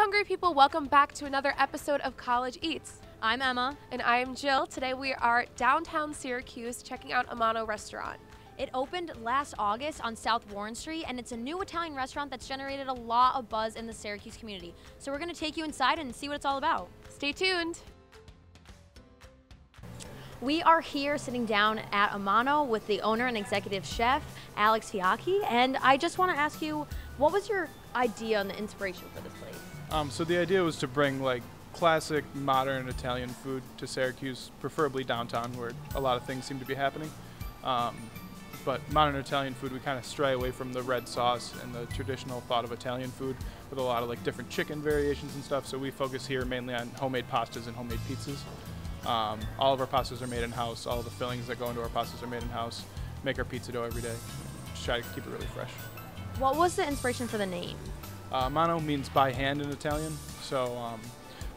hungry people, welcome back to another episode of College Eats. I'm Emma. And I am Jill. Today we are downtown Syracuse checking out A Mano restaurant. It opened last August on South Warren Street, and it's a new Italian restaurant that's generated a lot of buzz in the Syracuse community. So we're going to take you inside and see what it's all about. Stay tuned. We are here sitting down at A Mano with the owner and executive chef, Alex Fiacchi, and I just want to ask you, what was your idea and the inspiration for this place? So the idea was to bring like classic modern Italian food to Syracuse, preferably downtown where a lot of things seem to be happening. But modern Italian food, we kind of stray away from the red sauce and the traditional thought of Italian food with a lot of like different chicken variations and stuff. So we focus here mainly on homemade pastas and homemade pizzas. All of our pastas are made in-house. All of the fillings that go into our pastas are made in-house. Make our pizza dough every day. Just try to keep it really fresh. What was the inspiration for the name? Mano means by hand in Italian. So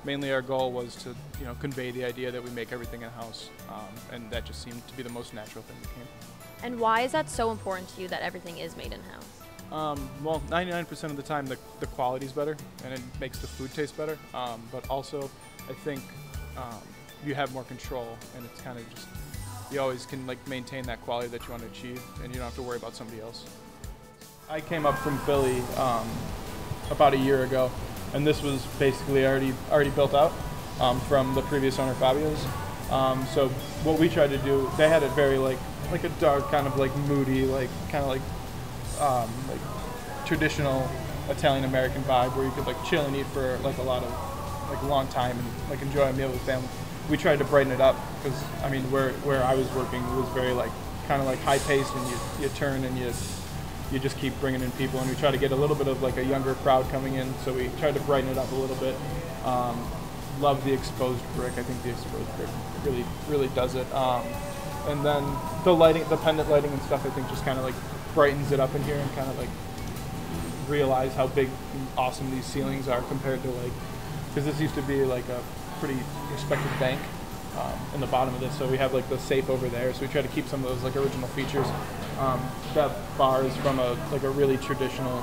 mainly our goal was to convey the idea that we make everything in-house. And that just seemed to be the most natural thing that came. And why is that so important to you that everything is made in-house? Well, 99% of the time the quality's better and it makes the food taste better. But also I think you have more control, and it's kind of just, you always can like maintain that quality that you want to achieve, and you don't have to worry about somebody else. I came up from Philly about a year ago, and this was basically already built out from the previous owner Fabio's. So what we tried to do, they had it very like a dark kind of like moody, like kind of like traditional Italian American vibe where you could like chill and eat for like a long time and like enjoy a meal with family. We tried to brighten it up because I mean where I was working was very like kind of like high paced, and you turn and you just keep bringing in people, and we try to get a little bit of like a younger crowd coming in, so we tried to brighten it up a little bit. Love the exposed brick. I think the exposed brick really does it. And then the lighting, the pendant lighting and stuff, I think just kind of like brightens it up in here, and kind of like realize how big and awesome these ceilings are compared to like, because this used to be like a pretty respected bank in the bottom of this, so we have like the safe over there, so we try to keep some of those like original features. That bar is from a really traditional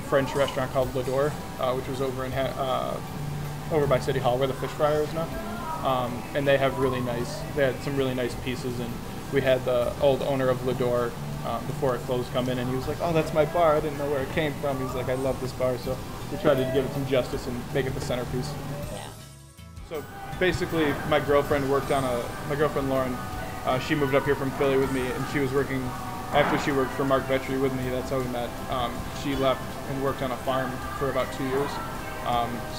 French restaurant called L'Adore, which was over by City Hall where the fish fryer is now. And they had some really nice pieces, and we had the old owner of L'Adore before it closed come in, and he was like, "Oh, that's my bar. I didn't know where it came from." He's like, "I love this bar," so we tried to give it some justice and make it the centerpiece. So basically, my girlfriend Lauren, she moved up here from Philly with me, and she was working, after she worked for Mark Vetri with me, that's how we met. She left and worked on a farm for about 2 years.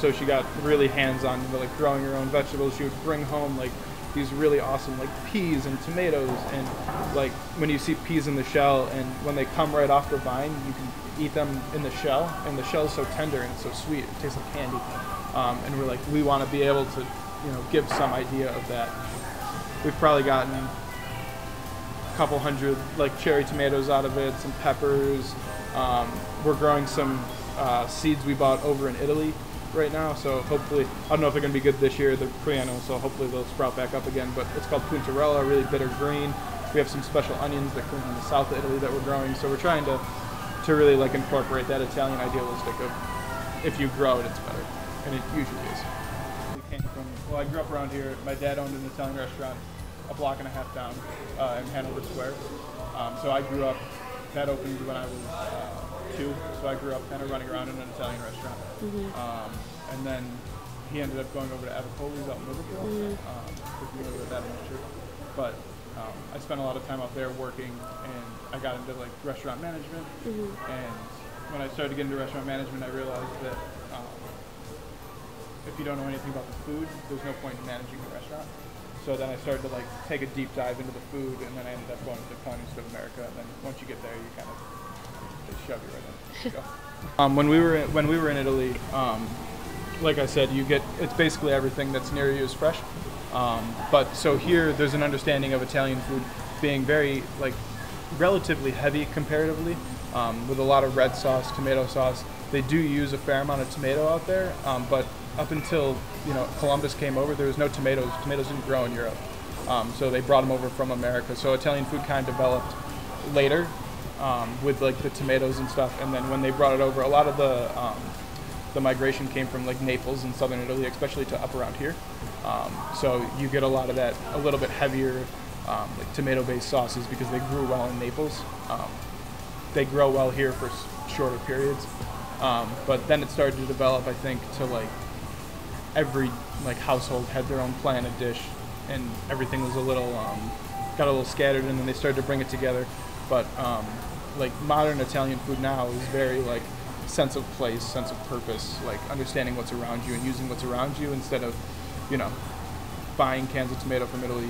So she got really hands-on into like growing her own vegetables. She would bring home like these really awesome like peas and tomatoes, and like when you see peas in the shell, and when they come right off the vine, you can eat them in the shell, and the shell is so tender and so sweet, it tastes like candy. And we're like, we want to be able to, give some idea of that. We've probably gotten a couple hundred like cherry tomatoes out of it, some peppers. We're growing some seeds we bought over in Italy right now, so hopefully, I don't know if they're going to be good this year. They're pre-annual, so hopefully they'll sprout back up again. But it's called puntarella, really bitter green. We have some special onions that come from the south of Italy that we're growing, so we're trying to really like incorporate that Italian idealistic of if you grow it, it's better. And it usually is. I grew up around here. My dad owned an Italian restaurant a block and a half down in Hanover Square. So I grew up, that opened when I was 2, so I grew up kind of running around in an Italian restaurant. Mm-hmm. And then he ended up going over to Avicoli's out in Liverpool. If you know that, I'm not sure. But I spent a lot of time out there working, and I got into like restaurant management. Mm-hmm. And when I started to get into restaurant management, I realized that if you don't know anything about the food, there's no point in managing the restaurant. So then I started to like take a deep dive into the food, and then I ended up going to the Culinary Institute of America. And then once you get there, you kind of just shove you right in. Go. When we were in Italy, like I said, it's basically everything that's near you is fresh. But so here, there's an understanding of Italian food being very like relatively heavy comparatively, with a lot of red sauce, tomato sauce. They do use a fair amount of tomato out there, but up until Columbus came over, there was no tomatoes. Tomatoes didn't grow in Europe, so they brought them over from America. So Italian food kind of developed later with like the tomatoes and stuff. And then when they brought it over, a lot of the migration came from like Naples and southern Italy, especially to up around here. So you get a lot of that, a little bit heavier like tomato-based sauces because they grew well in Naples. They grow well here for shorter periods. But then it started to develop, I think, to like every like household had their own plan of dish, and everything was a little got a little scattered, and then they started to bring it together. But like modern Italian food now is very like sense of place, sense of purpose, like understanding what's around you and using what's around you instead of, you know, buying cans of tomato from Italy,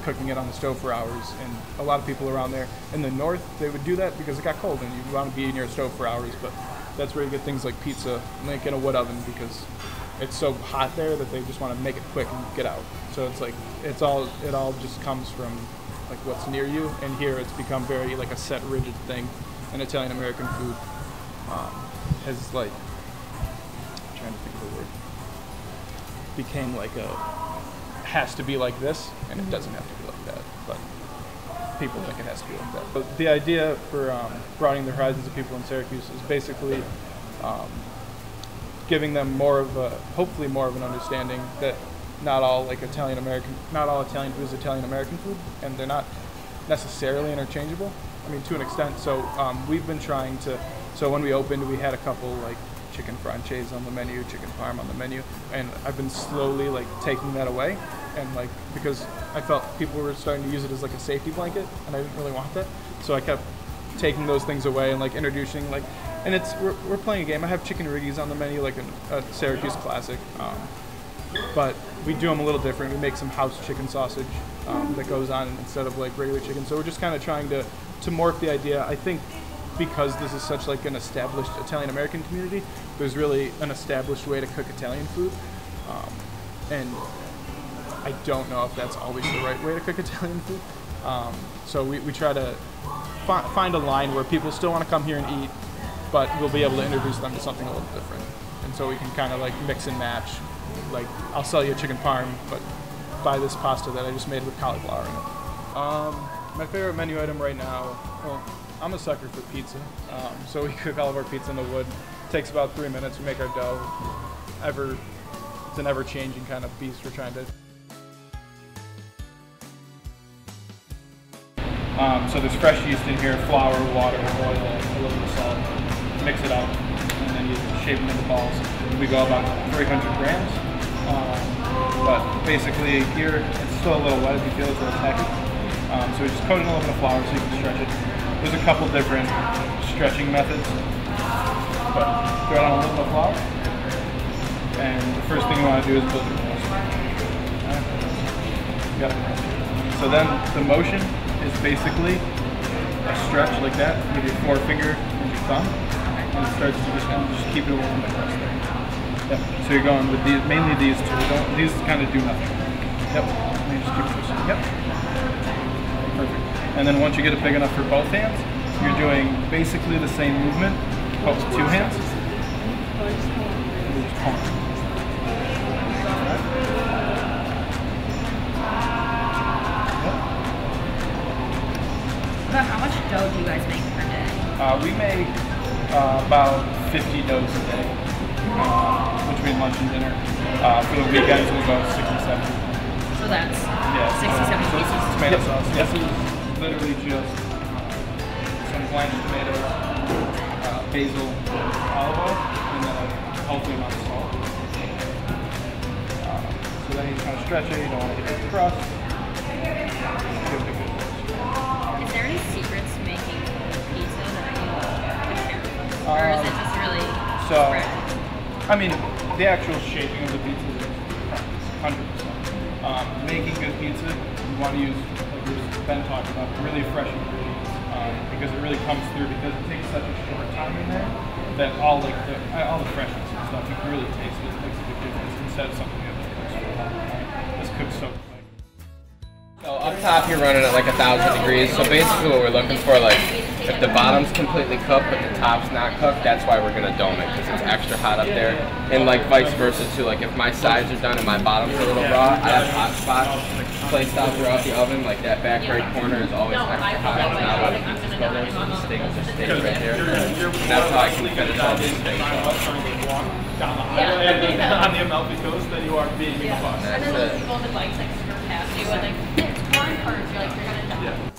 cooking it on the stove for hours. And a lot of people around there in the north, they would do that because it got cold and you want to be near a stove for hours. But that's where you get things like pizza, like in a wood oven, because it's so hot there that they just want to make it quick and get out. So it's like it all just comes from like what's near you. And here it's become very like a set, rigid thing. And Italian American food has like, I'm trying to think of the word, became like a has to be like this, and it doesn't have to be like that, but people think it has to be like that. But the idea for broadening the horizons of people in Syracuse is basically giving them more of a, hopefully more of an understanding that not all Italian food is Italian American food, and they're not necessarily interchangeable. I mean, to an extent. So we've been trying to. So when we opened, we had a couple like chicken franchise on the menu, chicken parm on the menu, and I've been slowly like taking that away, and like because I felt people were starting to use it as like a safety blanket, and I didn't really want that. So I kept taking those things away and like introducing like, and it's we're playing a game. I have chicken riggies on the menu, like a Syracuse classic, but we do them a little different. We make some house chicken sausage that goes on instead of like regular chicken. So we're just kind of trying to morph the idea. I think because this is such like an established Italian American community, there's really an established way to cook Italian food, and I don't know if that's always the right way to cook Italian food. So we try to find a line where people still want to come here and eat, but we'll be able to introduce them to something a little different. And so we can kind of like mix and match. Like I'll sell you a chicken parm, but buy this pasta that I just made with cauliflower in it. My favorite menu item right now, well, I'm a sucker for pizza. So we cook all of our pizza in the wood. It takes about 3 minutes. We make our dough. It's an ever-changing kind of beast we're trying to. So there's fresh yeast in here, flour, water, oil, a little bit of salt. Mix it up, and then you shape them into balls. We go about 300 grams. But basically here, it's still a little wet if you feel it's a little tacky. So we just coat it in a little bit of flour so you can stretch it. There's a couple different stretching methods, but throw it on a little bit of flour. And the first thing you want to do is build your balls. So then the motion is basically a stretch like that with your forefinger and your thumb, and it starts to just keep it away from the crust there. Yep. So you're going with these, mainly these two. These kind of do nothing. Yep. And you just keep twisting. Yep. Perfect. And then once you get it big enough for both hands, you're doing basically the same movement, but with two hands. And you just palm it. About how much dough do you guys make per day? We make about 50 doughs a day, between lunch and dinner. For the weekends, we go 60, 70. So that's 60, 70 So this pieces. is tomato sauce. This is literally just some blanched tomatoes, basil, olive oil, and then a healthy amount of salt. So then you kind of stretch it. You don't want to hit the crust. Give it a good Is there any secrets to making pizza that you share with us? Or is it just really spread? I mean, the actual shaping of the pizza is 100%. Making good pizza, you want to use, like we've been talking about, really fresh ingredients, because it really comes through, because it takes such a short time in there that all the freshness and stuff, you can really taste it. It makes a big difference instead of something that cooks for a long time. This cooks so quick. So up top you're running at like 1,000 degrees, so basically what we're looking for, like if the bottom's completely cooked but the top's not cooked, that's why we're going to dome it, because it's extra hot up there. And like vice versa too, like if my sides are done and my bottom's a little raw, I have hot spots placed out throughout the oven, like that back right corner is always extra hot, it's not where the pizzas go there, so the steak just stays right there. And that's how I can finish all these steaks off. down the highway and on the Amalfi Coast than you are being in a bus. And then those people with bikes like skirt past you and like, it's corn cards, you're like, you're gonna die. Yeah.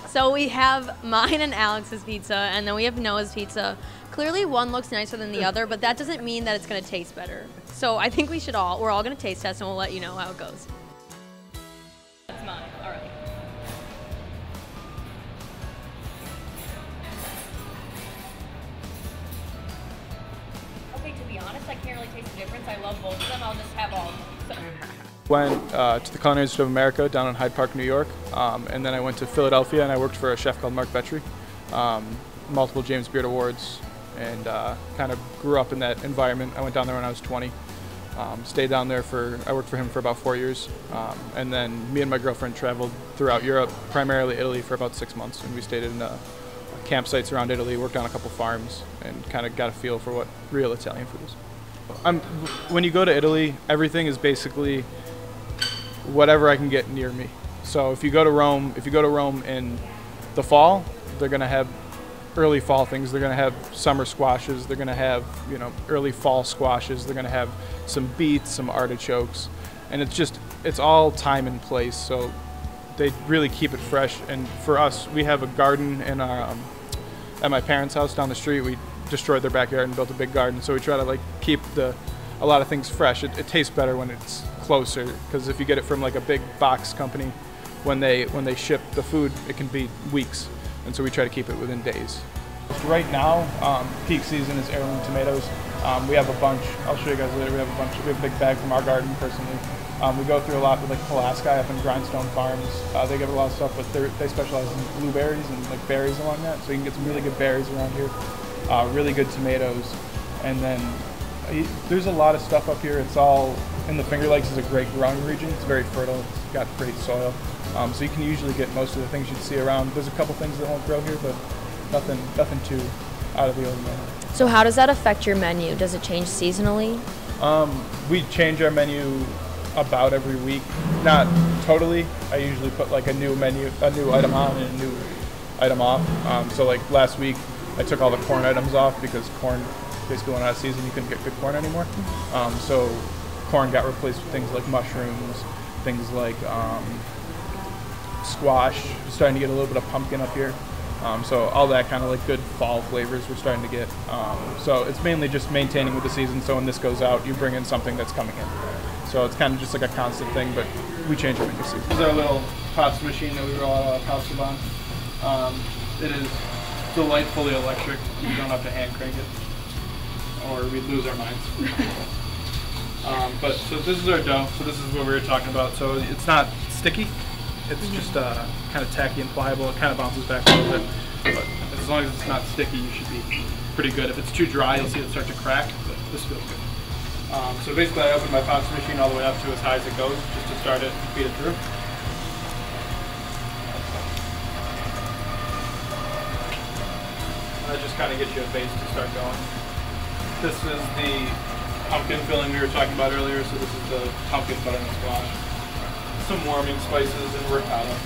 So we have mine and Alex's pizza, and then we have Noah's pizza. Clearly one looks nicer than the other, but that doesn't mean that it's gonna taste better. So I think we're all gonna taste test, and we'll let you know how it goes. That's mine. All right. Okay, to be honest, I can't really taste the difference. I love both of them. I'll just have all of them. So. Went to the Culinary Institute of America down in Hyde Park, New York, and then I went to Philadelphia and I worked for a chef called Mark Betry, multiple James Beard Awards, and kind of grew up in that environment. I went down there when I was 20, stayed down there I worked for him for about 4 years, and then me and my girlfriend traveled throughout Europe, primarily Italy, for about 6 months, and we stayed in campsites around Italy, worked on a couple farms, and kind of got a feel for what real Italian food is. When you go to Italy, everything is basically whatever I can get near me. So if you go to Rome in the fall, they're gonna have early fall things. They're gonna have summer squashes. They're gonna have early fall squashes. They're gonna have some beets, some artichokes, and it's all time and place. So they really keep it fresh. And for us, we have a garden in our at my parents' house down the street. We destroyed their backyard and built a big garden. So we try to like keep a lot of things fresh. It tastes better when it's closer, because if you get it from like a big box company, when they ship the food, it can be weeks, and so we try to keep it within days. Right now, peak season is heirloom tomatoes. We have a bunch. I'll show you guys later. We have a big bag from our garden personally. We go through a lot with like Pulaski up in Grindstone Farms. They get a lot of stuff, but they specialize in blueberries and like berries along that, so you can get some really good berries around here. Really good tomatoes, and then there's a lot of stuff up here. It's all in the Finger Lakes is a great growing region. It's very fertile. It's got great soil, so you can usually get most of the things you'd see around. There's a couple things that won't grow here, but nothing too out of the ordinary. So how does that affect your menu? Does it change seasonally? We change our menu about every week. Not totally. I usually put like a new item on and a new item off. So like last week, I took all the corn items off because corn basically went out of season. You couldn't get good corn anymore. So corn got replaced with things like mushrooms, things like squash. We're starting to get a little bit of pumpkin up here. So all that kind of like good fall flavors we're starting to get. So it's mainly just maintaining with the season. So when this goes out, you bring in something that's coming in. So it's kind of just like a constant thing, but we change it every season. This is our little pasta machine that we roll out of pasta on. It is delightfully electric. You don't have to hand crank it, or we'd lose our minds. But so this is our dough. So this is what we were talking about. So it's not sticky. It's just kind of tacky and pliable. It kind of bounces back a little bit. But as long as it's not sticky, you should be pretty good. If it's too dry, you'll see it start to crack. But this feels good. So basically, I open my pasta machine all the way up to as high as it goes, just to start it and feed it through. That just kind of gets you a base to start going. This is the pumpkin filling we were talking about earlier, so this is the pumpkin butternut squash. Some warming spices and ricotta.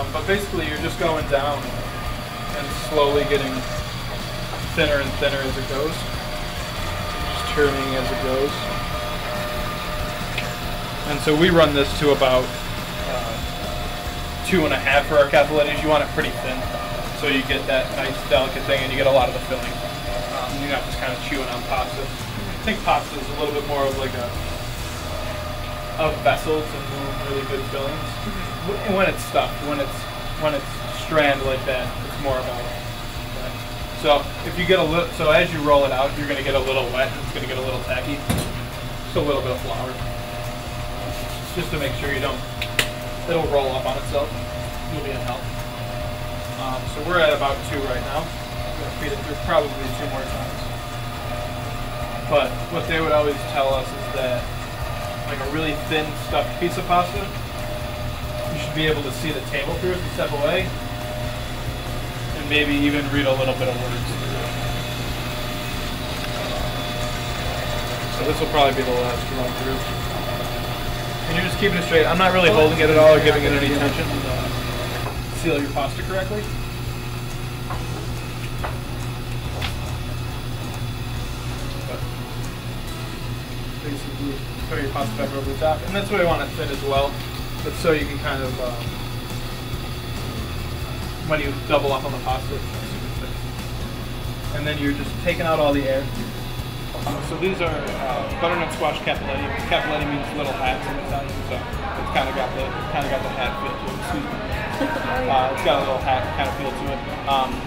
But basically you're just going down and slowly getting thinner and thinner as it goes. Just turning as it goes. And so we run this to about 2.5 for our capellettes. You want it pretty thin, so you get that nice delicate thing and you get a lot of the filling. You're not just kind of chewing on pasta. I think pasta is a little bit more of like a vessel to move really good fillings. And when it's stuffed, when it's strand like that, it's more about it. So if you get so as you roll it out, you're going to get a little wet. It's going to get a little tacky. Just a little bit of flour, just to make sure it'll roll up on itself. You'll be in help. So we're at about 2 right now. I'm going to feed it through probably 2 more times. But what they would always tell us is that like a really thin stuffed piece of pasta, you should be able to see the table through it and step away, and maybe even read a little bit of words. So this will probably be the last run through. And you're just keeping it straight. I'm not really holding it at all or giving it any tension. Seal your pasta correctly. But basically put your pasta back over the top. And that's what I want it thin as well. But so you can kind of, when you double up on the pasta, it's super thick. And then you're just taking out all the air. So these are butternut squash cappelletti. Cappelletti means little hats in Italian, so it's kind of got the hat feel to it. Excuse me. It's got a little hat kind of feel to it.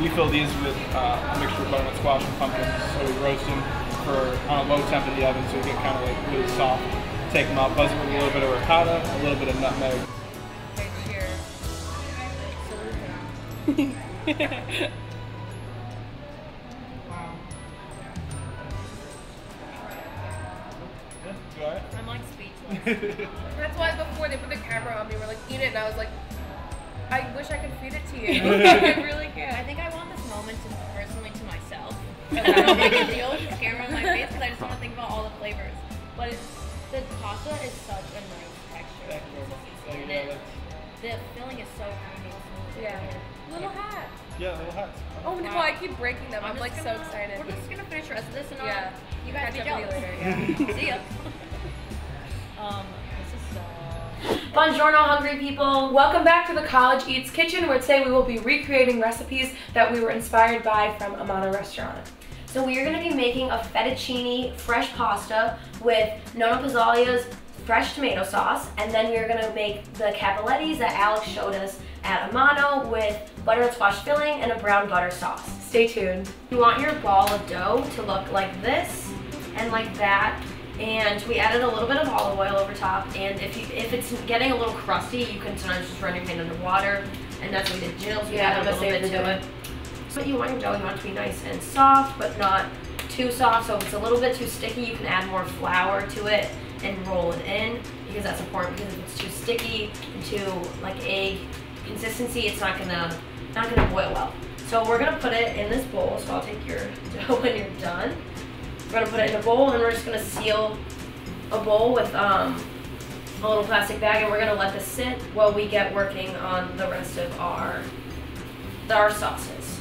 We fill these with a mixture of butternut squash and pumpkins. So we roast them on a low temp in the oven, so we get kind of like really soft. Take them out, buzz them with a little bit of ricotta, a little bit of nutmeg. I'm like speechless. That's why before they put the camera on me, we're like, eat it, and I was like, I wish I could feed it to you. I really can't. I think I want this moment to personally to myself. I don't like to deal with the camera on my face because I just want to think about all the flavors. But the pasta is such a nice texture. And the filling is so creamy and smooth. Yeah. Little hat. Yeah, little hats. Oh no, I keep breaking them. I'm like so excited. We're just gonna finish the rest of this and Yeah. you guys Catch be up with jealous. you later. Yeah. See ya. This is so... Buongiorno, hungry people. Welcome back to the College Eats Kitchen, where today we will be recreating recipes that we were inspired by from A Mano restaurant. So we are going to be making a fettuccine fresh pasta with Nonna Pizzaglia's fresh tomato sauce, and then we are going to make the cappellettis that Alex showed us at A Mano with butternut squash filling and a brown butter sauce. Stay tuned. You want your ball of dough to look like this and like that, and we added a little bit of olive oil over top, and if it's getting a little crusty, you can sometimes just run your hand under water, and that's what we did Jill, so we added a little bit to it. So you want your dough, you want it to be nice and soft, but not too soft. So if it's a little bit too sticky, you can add more flour to it and roll it in, because that's important, because if it's too sticky and too like egg consistency, it's not gonna boil well. So we're gonna put it in this bowl, so I'll take your dough when you're done. We're gonna put it in a bowl, and we're just gonna seal a bowl with a little plastic bag, and we're gonna let this sit while we get working on the rest of our sauces.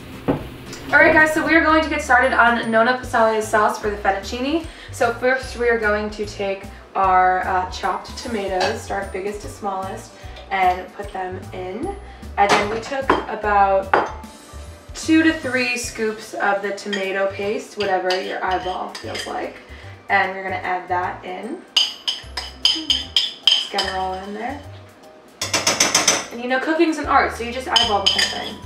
Alright guys, so we are going to get started on Nonna Pizzaglia's sauce for the fettuccine. So first we are going to take our chopped tomatoes, start biggest to smallest, and put them in. And then we took about 2 to 3 scoops of the tomato paste, whatever your eyeball feels like. And we're gonna add that in. Just get it all in there. And you know, cooking's an art, so you just eyeball the whole thing.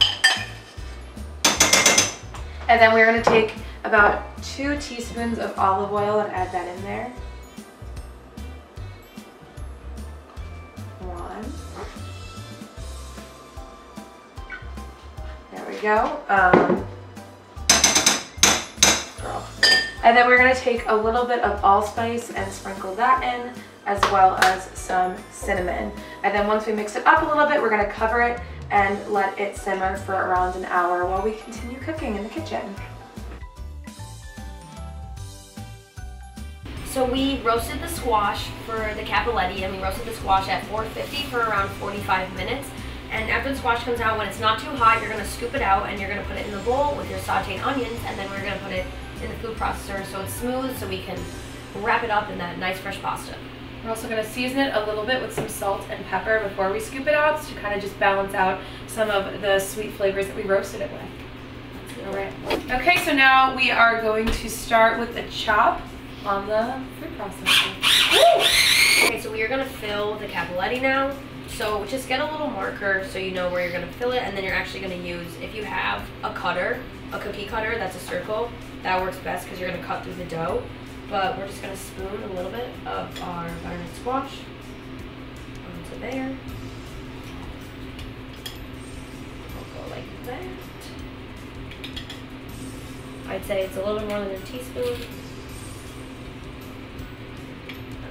And then we're gonna take about 2 teaspoons of olive oil and add that in there. 1. There we go. And then we're gonna take a little bit of allspice and sprinkle that in, as well as some cinnamon. And then once we mix it up a little bit, we're gonna cover it and let it simmer for around an hour while we continue cooking in the kitchen. So we roasted the squash for the cappelletti, and we roasted the squash at 450 for around 45 minutes. And after the squash comes out, when it's not too hot, you're gonna scoop it out and you're gonna put it in the bowl with your sauteed onions, and then we're gonna put it in the food processor so it's smooth, so we can wrap it up in that nice fresh pasta. We're also going to season it a little bit with some salt and pepper before we scoop it out, to kind of just balance out some of the sweet flavors that we roasted it with. All right. Okay, so now we are going to start with the chop on the food processor. Okay, so we are going to fill the cappelletti now. So just get a little marker so you know where you're going to fill it, and then you're actually going to use, if you have a cutter, a cookie cutter that's a circle, that works best because you're going to cut through the dough. But we're just going to spoon a little bit of our butternut squash onto there. We'll go like that. I'd say it's a little bit more than a teaspoon.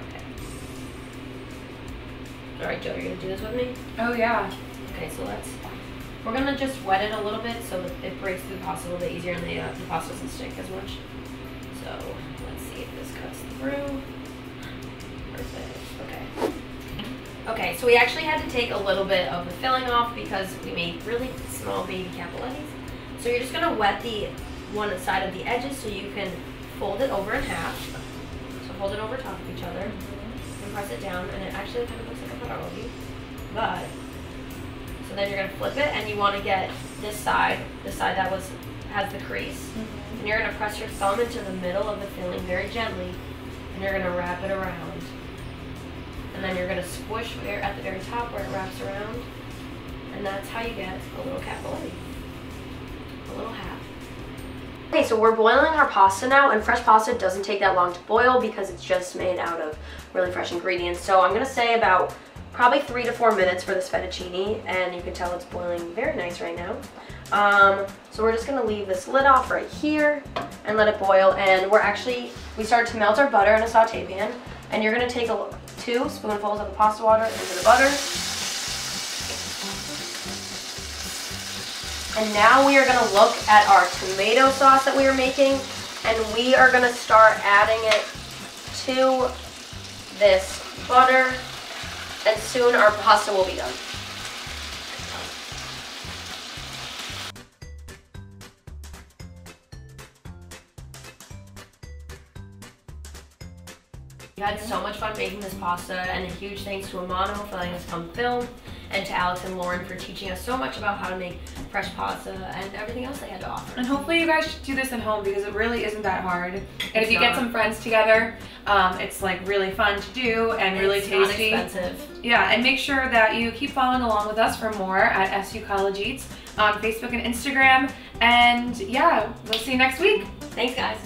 Okay. Alright, Joe, you're going to do this with me? Oh yeah. Okay, so we're going to just wet it a little bit so that it breaks through the pasta a little bit easier and the pasta doesn't stick as much. So let's see if this cuts through. Perfect. Okay. Okay, so we actually had to take a little bit of the filling off because we made really small baby cappellettis. So you're just gonna wet the one side of the edges so you can fold it over in half. So hold it over top of each other and press it down, and it actually kind of looks like a buttermilk. But so then you're gonna flip it, and you want to get this side, the side that has the crease, and you're gonna press your thumb into the middle of the filling very gently, and you're gonna wrap it around, and then you're gonna squish at the very top where it wraps around, and that's how you get a little cappellati, a little hat. Okay, so we're boiling our pasta now, and fresh pasta doesn't take that long to boil because it's just made out of really fresh ingredients. So I'm gonna say about probably 3 to 4 minutes for this fettuccine, and you can tell it's boiling very nice right now. So we're just gonna leave this lid off right here and let it boil, and we started to melt our butter in a saute pan, and you're gonna take 2 spoonfuls of the pasta water into the butter. And now we are gonna look at our tomato sauce that we were making, and we are gonna start adding it to this butter, and soon our pasta will be done. We had so much fun making this pasta, and a huge thanks to A Mano for letting us come film, and to Alex and Lauren for teaching us so much about how to make fresh pasta and everything else they had to offer. And hopefully you guys should do this at home because it really isn't that hard. And if you get some friends together, it's like really fun to do and really tasty. It's not expensive. Yeah, and make sure that you keep following along with us for more at SU College Eats on Facebook and Instagram. And yeah, we'll see you next week. Thanks, guys.